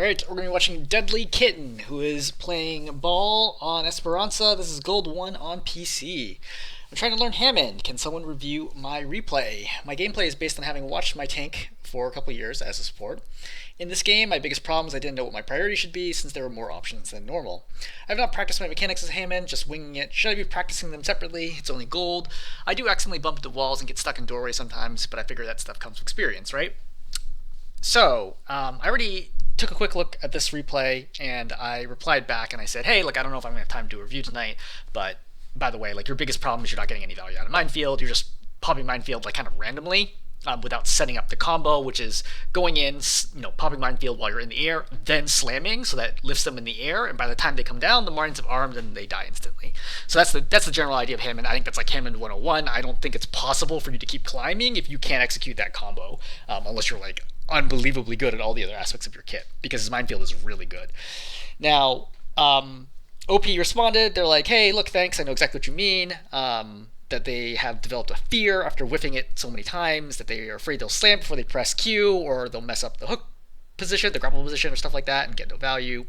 Alright, we're going to be watching DeadlyKitten, who is playing Ball on Esperanca. This is Gold 1 on PC. I'm trying to learn Hammond. Can someone review my replay? My gameplay is based on having watched my tank for a couple years as a support. In this game, my biggest problem is I didn't know what my priority should be since there were more options than normal. I have not practiced my mechanics as Hammond, just winging it. Should I be practicing them separately? It's only gold. I do accidentally bump into walls and get stuck in doorways sometimes, but I figure that stuff comes with experience, right? So, I already took a quick look at this replay and I replied back and I said, hey, look, I don't know if I'm going to have time to do a review tonight, but by the way, like, your biggest problem is you're not getting any value out of minefield. You're just popping minefield like kind of randomly without setting up the combo, which is going in, popping minefield while you're in the air, then slamming, so that lifts them in the air, and by the time they come down, the mines have armed and they die instantly. So that's the general idea of Hammond. I think that's like Hammond 101. I don't think it's possible for you to keep climbing if you can't execute that combo, unless you're like unbelievably good at all the other aspects of your kit, because his minefield is really good. Now, OP responded, they're like, hey, look, thanks, I know exactly what you mean, that they have developed a fear after whiffing it so many times that they are afraid they'll slam before they press Q, or they'll mess up the hook position, the grapple position, or stuff like that, and get no value.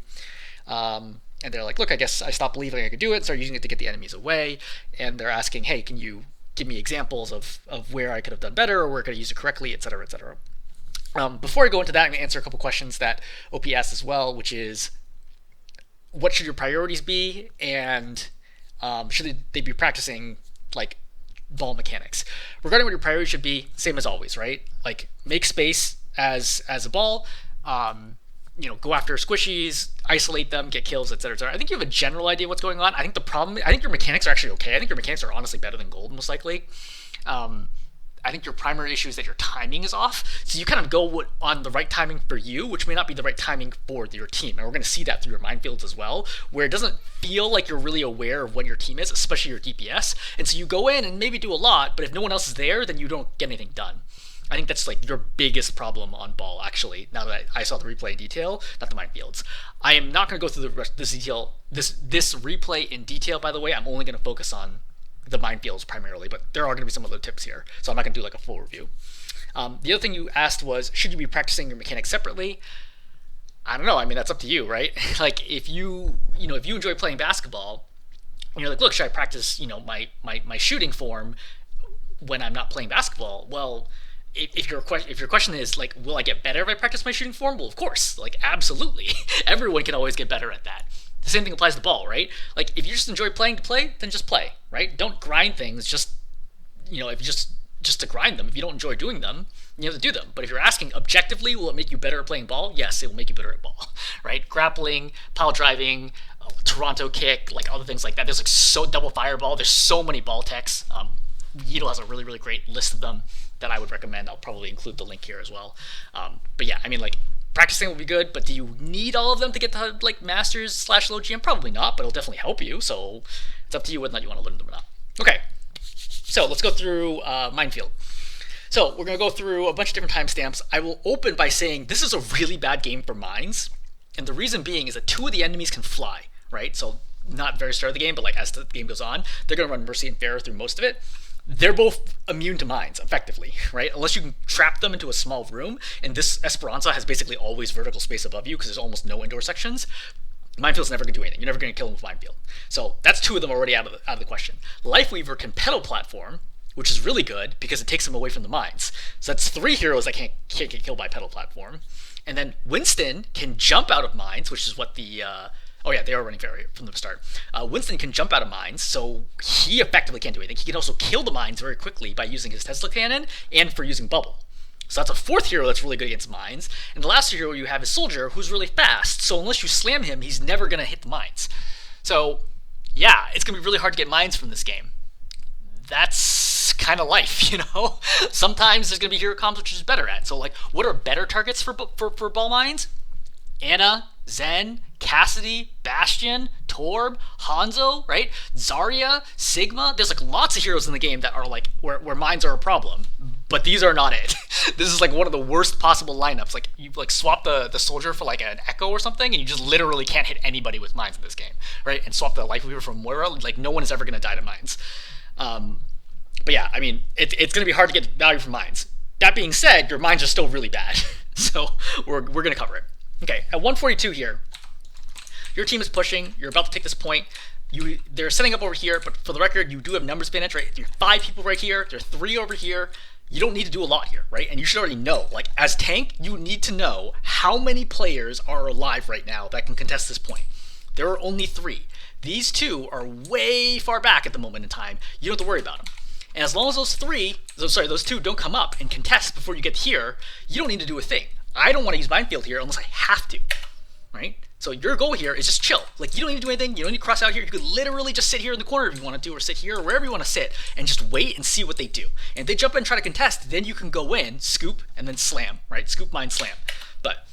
And they're like, look, I guess I stopped believing I could do it, started using it to get the enemies away, and they're asking, hey, can you give me examples of where I could have done better, or where I could have used it correctly, etc., etc. Before I go into that, I'm going to answer a couple questions that OP asked as well, which is, what should your priorities be, and should they be practicing like ball mechanics? Regarding what your priority should be, same as always, right? Like, make space as a ball, go after squishies, isolate them, get kills, etc., etc. I think you have a general idea what's going on. I think your mechanics are actually okay. I think your mechanics are honestly better than gold, most likely. I think your primary issue is that your timing is off. So you kind of go on the right timing for you, which may not be the right timing for your team. And we're going to see that through your minefields as well, where it doesn't feel like you're really aware of when your team is, especially your DPS. And so you go in and maybe do a lot, but if no one else is there, then you don't get anything done. I think that's like your biggest problem on ball, actually, now that I saw the replay in detail, not the minefields. I am not going to go through the rest of this replay in detail, by the way. I'm only going to focus on the minefields primarily, but there are going to be some other tips here, so I'm not going to do like a full review. The other thing you asked was, should you be practicing your mechanics separately? I don't know. I mean, that's up to you, right? Like, if you enjoy playing basketball, and you're like, look, should I practice my shooting form when I'm not playing basketball? Well, if your question is like, will I get better if I practice my shooting form? Well, of course, like, absolutely. Everyone can always get better at that. The same thing applies to ball, right? Like, if you just enjoy playing to play, then just play, right? Don't grind things if you just to grind them. If you don't enjoy doing them, you have to do them. But if you're asking objectively, will it make you better at playing ball? Yes, it will make you better at ball, right? Grappling, pile driving, Toronto kick, like other things like that. There's like double fireball. There's so many ball techs. Yeetle has a really, really great list of them that I would recommend. I'll probably include the link here as well. But yeah, I mean, like, practicing will be good, but do you need all of them to get to like masters / low GM? Probably not, but it'll definitely help you. So it's up to you whether or not you want to learn them or not. Okay, so let's go through minefield. So we're gonna go through a bunch of different timestamps. I will open by saying this is a really bad game for mines, and the reason being is that 2 of the enemies can fly, right? So not very start of the game, but like as the game goes on, they're gonna run Mercy and Fair through most of it. They're both immune to mines, effectively, right? Unless you can trap them into a small room, and this Esperanca has basically always vertical space above you because there's almost no indoor sections. Minefield's never going to do anything. You're never going to kill them with minefield. So that's 2 of them already out of the question. Lifeweaver can pedal platform, which is really good because it takes them away from the mines. So that's 3 heroes that can't get killed by pedal platform. And then Winston can jump out of mines, which is what the... they are running fairy from the start. Winston can jump out of mines, so he effectively can't do anything. He can also kill the mines very quickly by using his Tesla cannon and for using bubble. So that's a 4th hero that's really good against mines. And the last hero you have is Soldier, who's really fast, so unless you slam him, he's never going to hit the mines. So, yeah, it's going to be really hard to get mines from this game. That's kind of life, you know? Sometimes there's going to be hero comps which is better at. So, like, what are better targets for ball mines? Anna, Zen, Cassidy, Bastion, Torb, Hanzo, right? Zarya, Sigma. There's like lots of heroes in the game that are like where mines are a problem, but these are not it. This is like one of the worst possible lineups. Like, you like swap the Soldier for like an Echo or something, and you just literally can't hit anybody with mines in this game, right? And swap the Lifeweaver from Moira. Like, no one is ever going to die to mines. But yeah, I mean, it's going to be hard to get value from mines. That being said, your mines are still really bad, so we're going to cover it. Okay, at 142 here, your team is pushing. You're about to take this point. They're setting up over here, but for the record, you do have numbers advantage, right? There are 5 people right here. There are 3 over here. You don't need to do a lot here, right? And you should already know, like, as tank, you need to know how many players are alive right now that can contest this point. There are only 3. These 2 are way far back at the moment in time. You don't have to worry about them. And as long as those 2 don't come up and contest before you get here, you don't need to do a thing. I don't want to use minefield here unless I have to, right? So your goal here is just chill. Like, you don't need to do anything. You don't need to cross out here. You could literally just sit here in the corner if you want to, or sit here, or wherever you want to sit, and just wait and see what they do. And if they jump in and try to contest, then you can go in, scoop, and then slam, right? Scoop, mine, slam. But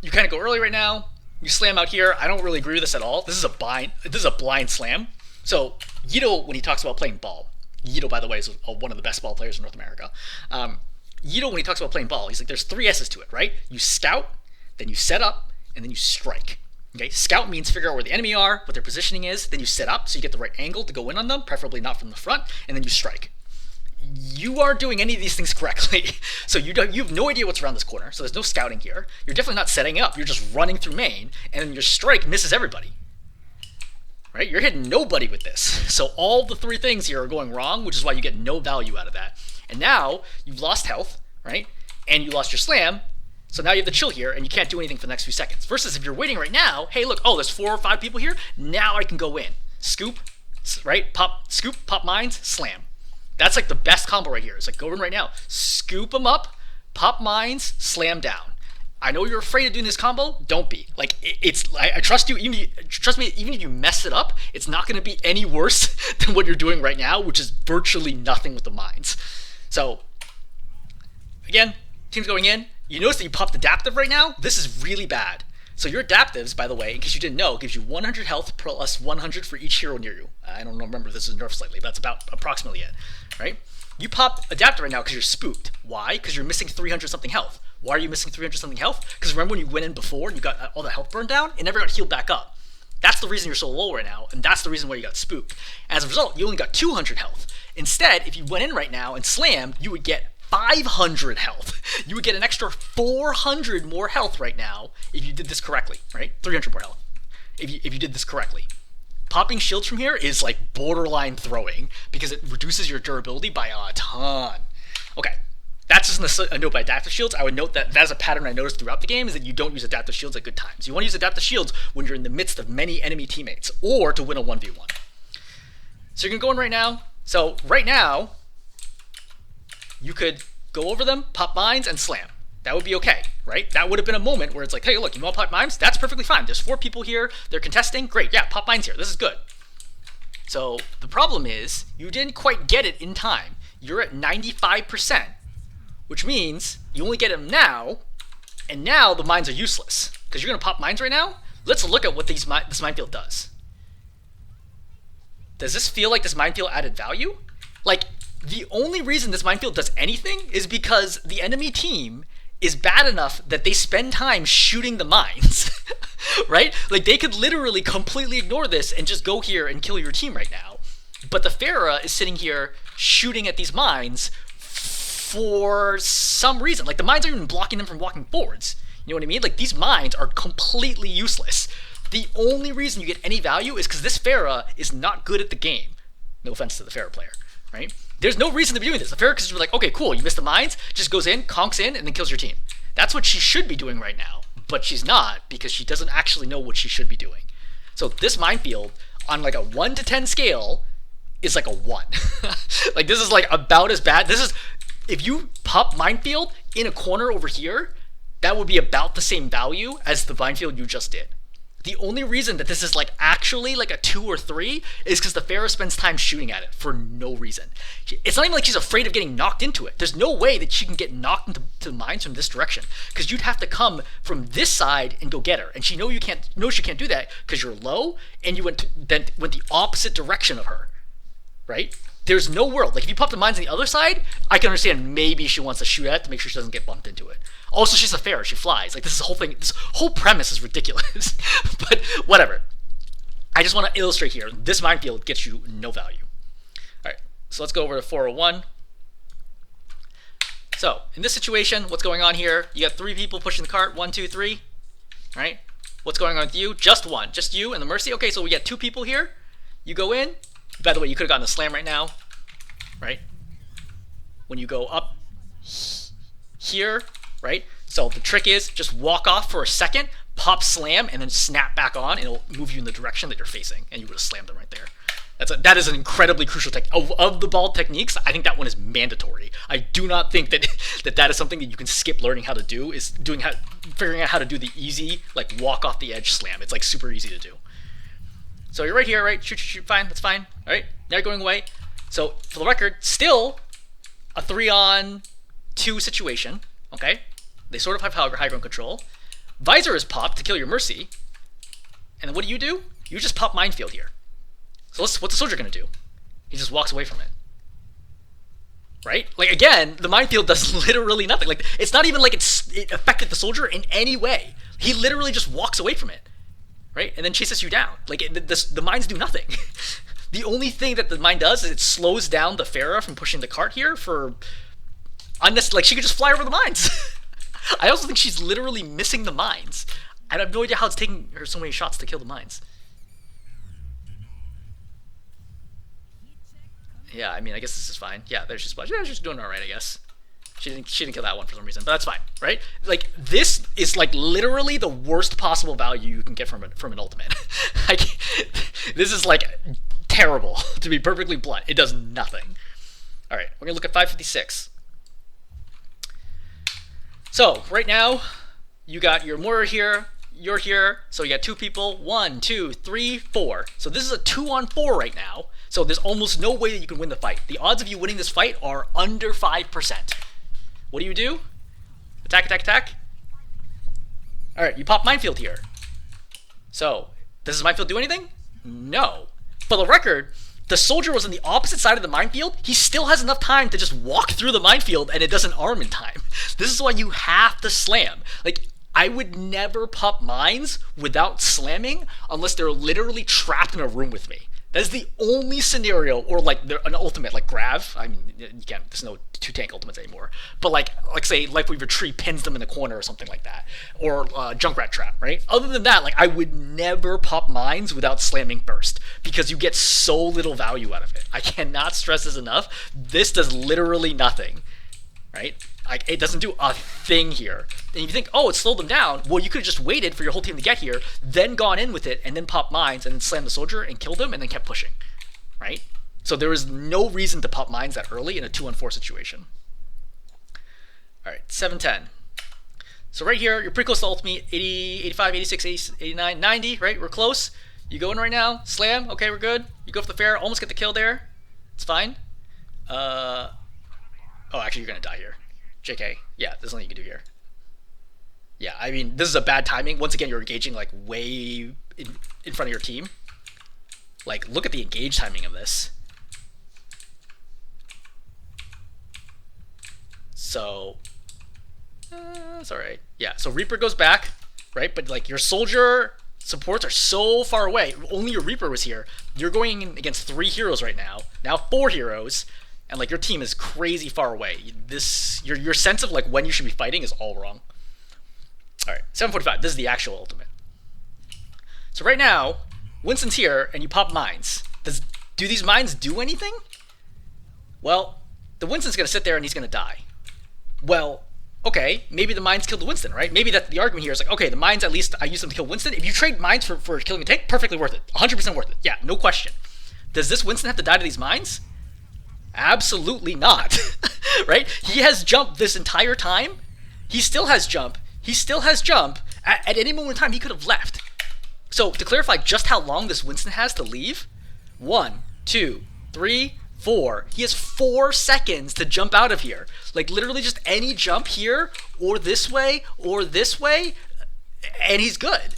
you kind of go early right now. You slam out here. I don't really agree with this at all. This is a blind slam. So Yito, when he talks about playing ball, Yito, by the way, is one of the best ball players in North America. Yito, when he talks about playing ball, he's like, there's 3 S's to it, right? You scout, then you set up, and then you strike. Okay, scout means figure out where the enemy are, what their positioning is, then you set up so you get the right angle to go in on them, preferably not from the front, and then you strike. You aren't doing any of these things correctly. So you have no idea what's around this corner, so there's no scouting here. You're definitely not setting up, you're just running through main, and then your strike misses everybody. Right? You're hitting nobody with this. So all the 3 things here are going wrong, which is why you get no value out of that. And now you've lost health, right? And you lost your slam. So now you have the chill here, and you can't do anything for the next few seconds. Versus if you're waiting right now, hey, look, oh, there's 4 or 5 people here. Now I can go in. Scoop, right? Pop, scoop, pop mines, slam. That's like the best combo right here. It's like, go in right now. Scoop them up, pop mines, slam down. I know you're afraid of doing this combo. Don't be. Like, I trust you. Trust me, even if you mess it up, it's not going to be any worse than what you're doing right now, which is virtually nothing with the mines. So, again, team's going in. You notice that you popped adaptive right now? This is really bad. So your adaptives, by the way, in case you didn't know, gives you 100 health plus 100 for each hero near you. I don't remember if this is nerfed slightly, but that's about approximately it, right? You pop adaptive right now because you're spooked. Why? Because you're missing 300 something health. Why are you missing 300 something health? Because remember when you went in before and you got all the health burned down? It never got healed back up. That's the reason you're so low right now, and that's the reason why you got spooked. As a result, you only got 200 health. Instead, if you went in right now and slammed, you would get 500 health. You would get an extra 400 more health right now if you did this correctly, right? 300 more health if you did this correctly. Popping shields from here is like borderline throwing because it reduces your durability by a ton. Okay, that's just a note by adaptive shields. I would note that is a pattern I noticed throughout the game, is that you don't use adaptive shields at good times. You want to use adaptive shields when you're in the midst of many enemy teammates or to win a 1v1. So you're going to go in right now. So right now, you could go over them, pop mines, and slam. That would be okay, right? That would have been a moment where it's like, hey, look, you want to pop mines? That's perfectly fine. There's 4 people here. They're contesting. Great. Yeah, pop mines here. This is good. So the problem is you didn't quite get it in time. You're at 95%, which means you only get them now, and now the mines are useless because you're going to pop mines right now. Let's look at what this minefield does. Does this feel like this minefield added value? Like, the only reason this minefield does anything is because the enemy team is bad enough that they spend time shooting the mines, right? Like, they could literally completely ignore this and just go here and kill your team right now. But the Pharah is sitting here shooting at these mines for some reason. Like, the mines aren't even blocking them from walking forwards. You know what I mean? Like, these mines are completely useless. The only reason you get any value is because this Pharah is not good at the game. No offense to the Pharah player, right? There's no reason to be doing this. The Pharah is like, okay, cool, you missed the mines, just goes in, conks in, and then kills your team. That's what she should be doing right now, but she's not because she doesn't actually know what she should be doing. So this minefield, on like a 1 to 10 scale, is like a 1. Like, this is like about as bad. This is, if you pop minefield in a corner over here, that would be about the same value as the minefield you just did. The only reason that this is like actually like a 2 or 3 is because the Pharah spends time shooting at it for no reason. It's not even like she's afraid of getting knocked into it. There's no way that she can get knocked into the mines from this direction because you'd have to come from this side and go get her. And she knows she can't do that because you're low and you went the opposite direction of her, right? There's no world. Like, if you pop the mines on the other side, I can understand maybe she wants to shoot at it to make sure she doesn't get bumped into it. Also, she's a Pharah. She flies. Like, this whole premise is ridiculous. But whatever. I just want to illustrate here. This minefield gets you no value. All right, so let's go over to 401. So, in this situation, what's going on here? You got 3 people pushing the cart. 1, 2, 3. right? What's going on with you? Just one. Just you and the Mercy. Okay, so we got 2 people here. You go in. By the way, you could have gotten a slam right now, right? When you go up here, right? So the trick is just walk off for a second, pop slam, and then snap back on, and it'll move you in the direction that you're facing, and you would have slammed them right there. That is an incredibly crucial technique. Of the ball techniques, I think that one is mandatory. I do not think that that is something that you can skip learning how to do, is figuring out how to do the easy, like, walk off the edge slam. It's, like, super easy to do. So you're right here, right? Shoot, shoot, shoot, fine, that's fine. All right, now you're going away. So, for the record, still a 3-on-2 situation, okay? They sort of have high ground control. Visor is popped to kill your Mercy. And then what do? You just pop minefield here. So what's the soldier going to do? He just walks away from it. Right? Like, again, the minefield does literally nothing. Like, it's not even like it affected the soldier in any way. He literally just walks away from it. Right? And then chases you down. Like, the mines do nothing. The only thing that the mine does is it slows down the Pharah from pushing the cart here for... Like, she could just fly over the mines. I also think she's literally missing the mines. I have no idea how it's taking her so many shots to kill the mines. Yeah, I mean, I guess this is fine. Yeah, there's just yeah, she's doing all right, I guess. She didn't kill that one for some reason, but that's fine, right? Like, this is like literally the worst possible value you can get from an ultimate. Like, this is like terrible, to be perfectly blunt. It does nothing. All right, we're gonna look at 556. So right now, you got your Moira here. You're here, so you got 2 people. 1, 2, 3, 4. So this is a 2-on-4 right now. So there's almost no way that you can win the fight. The odds of you winning this fight are under 5%. What do? Attack, attack, attack. All right, you pop minefield here. So does this minefield do anything? No. For the record, the soldier was on the opposite side of the minefield. He still has enough time to just walk through the minefield, and it doesn't arm in time. This is why you have to slam. Like, I would never pop mines without slamming unless they're literally trapped in a room with me. That is the only scenario, or like an ultimate, like Grav. I mean, you can't, there's no 2-tank ultimates anymore. But like say, Lifeweaver Tree pins them in the corner or something like that. Or Junkrat Trap, right? Other than that, like, I would never pop mines without slamming first, because you get so little value out of it. I cannot stress this enough. This does literally nothing, right? Like, it doesn't do a thing here. And you think, oh, it slowed them down. Well, you could have just waited for your whole team to get here, then gone in with it, and then pop mines, and then slammed the soldier and killed him, and then kept pushing, right? So there is no reason to pop mines that early in a 2-on-4 situation. All right, 710. So right here, you're pretty close to ultimate. 80, 85, 86, 89, 90, right? We're close. You go in right now, slam. Okay, we're good. You go for the fair, almost get the kill there. It's fine. Oh, actually, you're going to die here. JK, yeah, there's nothing you can do here. Yeah, I mean, this is a bad timing. Once again, you're engaging like way in front of your team. Like, look at the engage timing of this. So, it's alright. Yeah, so Reaper goes back, right? But like, your soldier supports are so far away. Only your Reaper was here. You're going in against 3 heroes right now. Now 4 heroes. And like, your team is crazy far away. Your sense of like when you should be fighting is all wrong. All right, 745. This is the actual ultimate. So right now, Winston's here, and you pop mines. Do these mines do anything? Well, the Winston's gonna sit there and he's gonna die. Well, okay, maybe the mines killed the Winston, right? Maybe that the argument here is like, okay, the mines, at least I use them to kill Winston. If you trade mines for killing a tank, perfectly worth it. 100% worth it. Yeah, no question. Does this Winston have to die to these mines? Absolutely not. Right? He has jumped this entire time. He still has jump. He still has jump. At any moment in time, he could have left. So to clarify just how long this Winston has to leave, 1, 2, 3, 4. He has 4 seconds to jump out of here. Like, literally just any jump here, or this way, and he's good.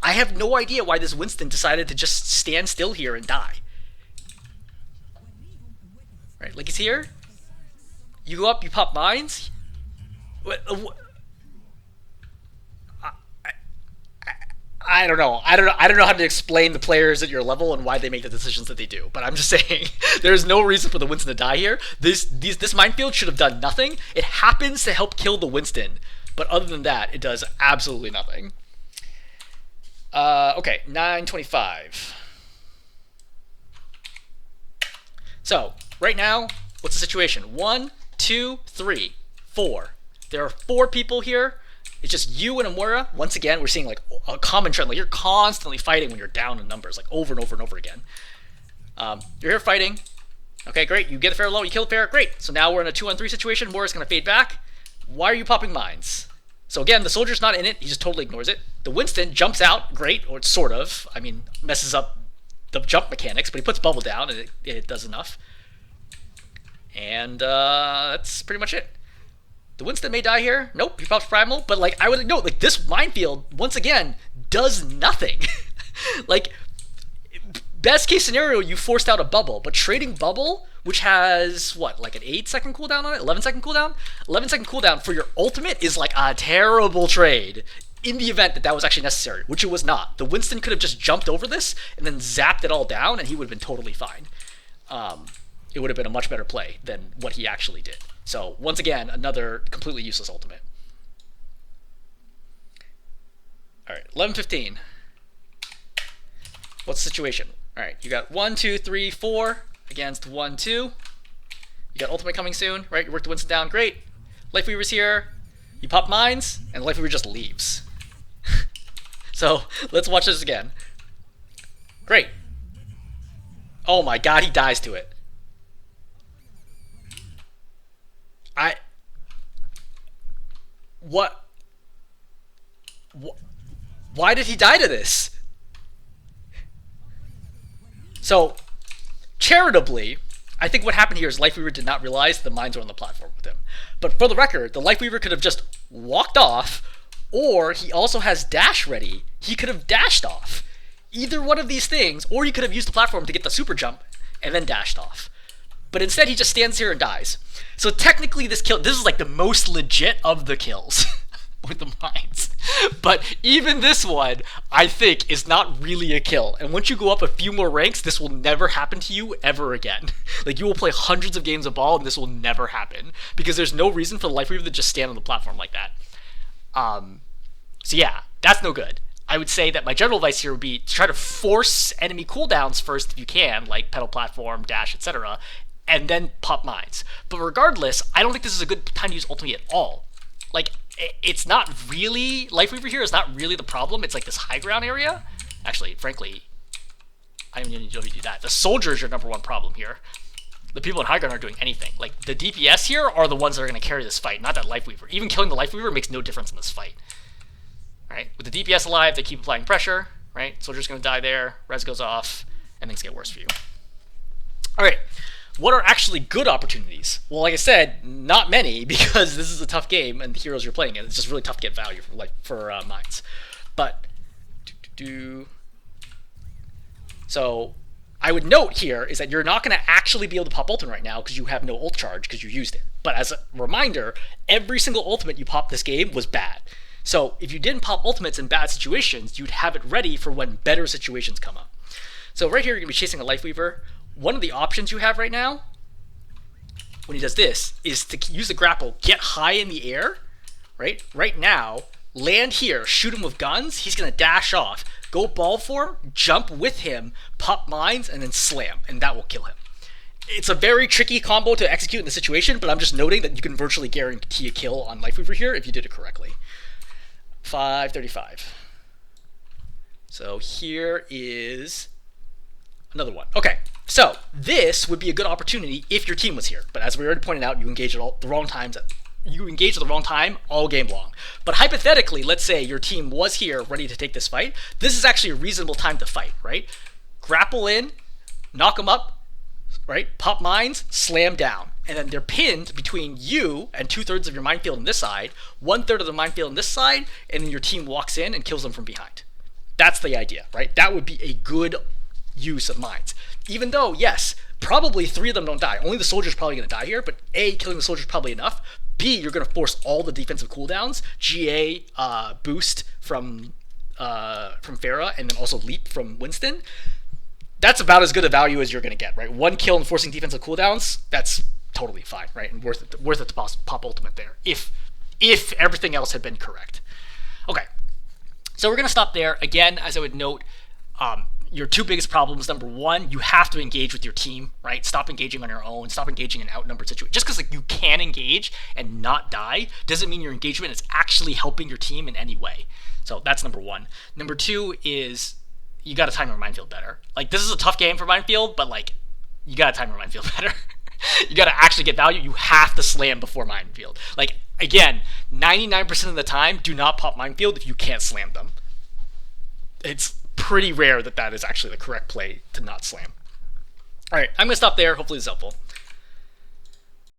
I have no idea why this Winston decided to just stand still here and die. Right, like, he's here. You go up, you pop mines. I don't know. I don't know how to explain the players at your level and why they make the decisions that they do. But I'm just saying, there's no reason for the Winston to die here. This minefield should have done nothing. It happens to help kill the Winston, but other than that, it does absolutely nothing. Okay, 925. So, right now, what's the situation? 1, 2, 3, 4. There are 4 people here. It's just you and Amura. Once again, we're seeing like a common trend. Like you're constantly fighting when you're down in numbers, like over and over and over again. You're here fighting. Okay, great. You get the fair low, you kill the fair, great. So now we're in a 2-on-3 situation. Amura's gonna fade back. Why are you popping mines? So again, the soldier's not in it. He just totally ignores it. The Winston jumps out, great, or sort of. I mean, messes up the jump mechanics, but he puts bubble down and it does enough. And that's pretty much it. The Winston may die here. Nope, he pops primal. But like I would note, like this minefield once again does nothing. Like best case scenario, you forced out a bubble, but trading bubble, which has what, like an 8-second cooldown on it, 11-second cooldown, 11-second cooldown for your ultimate is like a terrible trade. In the event that that was actually necessary, which it was not. The Winston could have just jumped over this and then zapped it all down, and he would have been totally fine. It would have been a much better play than what he actually did. So once again, another completely useless ultimate. All right, 11:15. What's the situation? All right, you got 1, 2, 3, 4 against 1, 2. You got ultimate coming soon, right? You work the Winston down, great. Life Weaver's here. You pop mines, and Life Weaver just leaves. So let's watch this again. Great. Oh my god, he dies to it. What? Why did he die to this? So, charitably, I think what happened here is Life Weaver did not realize the mines were on the platform with him. But for the record, the Life Weaver could have just walked off, or he also has dash ready. He could have dashed off. Either one of these things, or he could have used the platform to get the super jump and then dashed off. But instead, he just stands here and dies. So technically, this is like the most legit of the kills with the mines. But even this one, I think, is not really a kill. And once you go up a few more ranks, this will never happen to you ever again. Like, you will play hundreds of games of ball, and this will never happen. Because there's no reason for the Life Weaver to just stand on the platform like that. So yeah, that's no good. I would say that my general advice here would be to try to force enemy cooldowns first if you can, like pedal platform, dash, etc., and then pop mines. But regardless, I don't think this is a good time to use ultimate at all. Like, it's not really, Life Weaver here is not really the problem. It's like this high ground area. Actually, frankly, I don't even need to do that. The soldier is your number one problem here. The people in high ground aren't doing anything. Like, the DPS here are the ones that are going to carry this fight, not that Life Weaver. Even killing the Life Weaver makes no difference in this fight. Right? With the DPS alive, they keep applying pressure, right? Soldier's going to die there, res goes off, and things get worse for you. Alright, what are actually good opportunities? Well, like I said, not many, because this is a tough game, and the heroes you're playing in, it's just really tough to get value for mines. But, so, I would note here is that you're not going to actually be able to pop ultimate right now because you have no ult charge because you used it. But as a reminder, every single ultimate you popped this game was bad. So if you didn't pop ultimates in bad situations, you'd have it ready for when better situations come up. So right here, you're going to be chasing a Life Weaver. One of the options you have right now, when he does this, is to use the grapple, get high in the air, right? Right now, land here, shoot him with guns, he's going to dash off, go ball form, jump with him, pop mines, and then slam, and that will kill him. It's a very tricky combo to execute in the situation, but I'm just noting that you can virtually guarantee a kill on Life Weaver here if you did it correctly. 535. So here is another one. Okay, so this would be a good opportunity if your team was here. But as we already pointed out, you engage at the wrong times. You engage at the wrong time all game long. But hypothetically, let's say your team was here ready to take this fight. This is actually a reasonable time to fight, right? Grapple in, knock them up, right? Pop mines, slam down. And then they're pinned between you and 2/3 of your minefield on this side, 1/3 of the minefield on this side, and then your team walks in and kills them from behind. That's the idea, right? That would be a good use of mines. Even though, yes, probably 3 of them don't die. Only the soldier's probably going to die here, but A, killing the soldier's probably enough. B, you're going to force all the defensive cooldowns, GA boost from Pharah, and then also leap from Winston. That's about as good a value as you're going to get, right? 1 kill and forcing defensive cooldowns, that's totally fine, right? And worth it to pop ultimate there, if everything else had been correct. Okay, So we're going to stop there. Again, as I would note, your two biggest problems. Number one, you have to engage with your team, right? Stop engaging on your own. Stop engaging in outnumbered situations. Just because you can engage and not die doesn't mean your engagement is actually helping your team in any way. So that's number one. Number two is you got to time your minefield better. This is a tough game for minefield, but you got to time your minefield better. You got to actually get value. You have to slam before minefield. Again, 99% of the time, do not pop minefield if you can't slam them. It's pretty rare that is actually the correct play to not slam. All right, I'm going to stop there. Hopefully this is helpful.